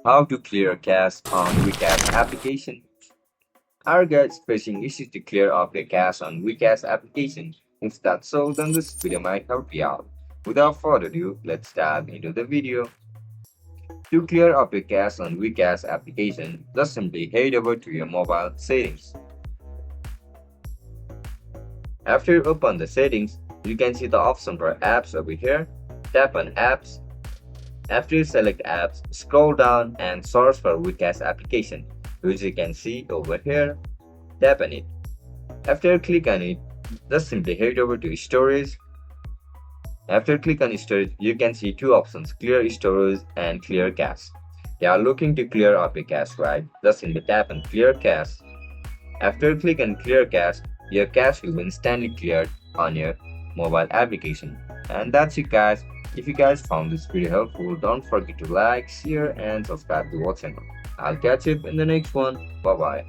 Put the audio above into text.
How to clear cache on WeCash application. Our guides facing issues to clear off the cache on WeCash application. If that's so, then this video might help you out. Without further ado, let's dive into the video. To clear up your cache on WeCash application, just simply head over to your mobile settings. After you open the settings, you can see the option for apps over here. Tap on apps. After you select apps, scroll down and search for WeCash application, which you can see over here. Tap on it. After you click on it, just simply head over to storage. After you click on storage, you can see two options, clear storage and clear cache. You are looking to clear up your cache, right? Just simply tap on clear cache. After you click on clear cache, your cache will be instantly cleared on your mobile application. And that's it, guys. If you guys found this video helpful, don't forget to like, share and subscribe to our channel. I'll catch you in the next one. Bye bye.